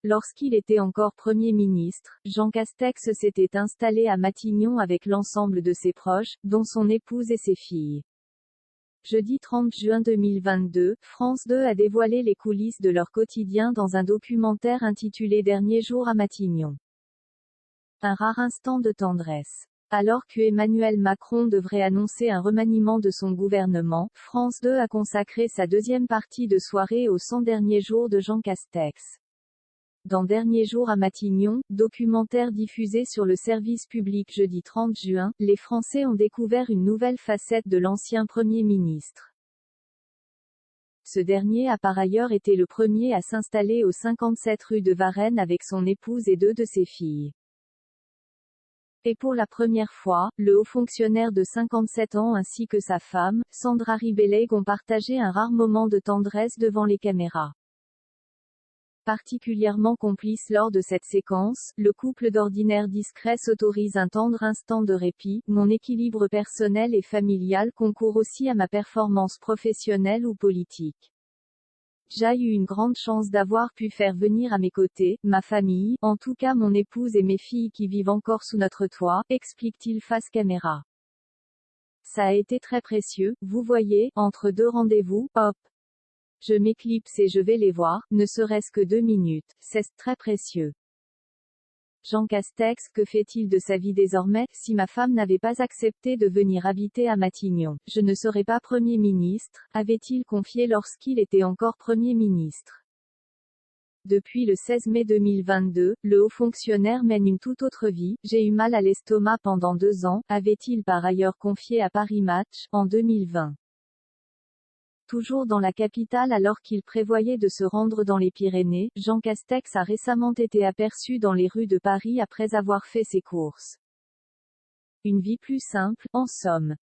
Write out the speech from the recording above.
Lorsqu'il était encore Premier ministre, Jean Castex s'était installé à Matignon avec l'ensemble de ses proches, dont son épouse et ses filles. Jeudi 30 juin 2022, France 2 a dévoilé les coulisses de leur quotidien dans un documentaire intitulé Dernier jour à Matignon. Un rare instant de tendresse. Alors que Emmanuel Macron devrait annoncer un remaniement de son gouvernement, France 2 a consacré sa deuxième partie de soirée aux 100 derniers jours de Jean Castex. Dans Dernier jour à Matignon, documentaire diffusé sur le service public jeudi 30 juin, les Français ont découvert une nouvelle facette de l'ancien Premier ministre. Ce dernier a par ailleurs été le premier à s'installer au 57 rue de Varennes avec son épouse et deux de ses filles. Et pour la première fois, le haut fonctionnaire de 57 ans ainsi que sa femme, Sandra Ribelleg ont partagé un rare moment de tendresse devant les caméras. Particulièrement complice lors de cette séquence, le couple d'ordinaire discret s'autorise un tendre instant de répit. Mon équilibre personnel et familial concourt aussi à ma performance professionnelle ou politique. J'ai eu une grande chance d'avoir pu faire venir à mes côtés, ma famille, en tout cas mon épouse et mes filles qui vivent encore sous notre toit, explique-t-il face caméra. Ça a été très précieux, vous voyez, entre deux rendez-vous, hop. Je m'éclipse et je vais les voir, ne serait-ce que 2 minutes, c'est très précieux. Jean Castex, que fait-il de sa vie désormais? Si ma femme n'avait pas accepté de venir habiter à Matignon, je ne serais pas Premier ministre, avait-il confié lorsqu'il était encore Premier ministre. Depuis le 16 mai 2022, le haut fonctionnaire mène une toute autre vie. J'ai eu mal à l'estomac pendant 2 ans, avait-il par ailleurs confié à Paris Match, en 2020. Toujours dans la capitale alors qu'il prévoyait de se rendre dans les Pyrénées, Jean Castex a récemment été aperçu dans les rues de Paris après avoir fait ses courses. Une vie plus simple, en somme.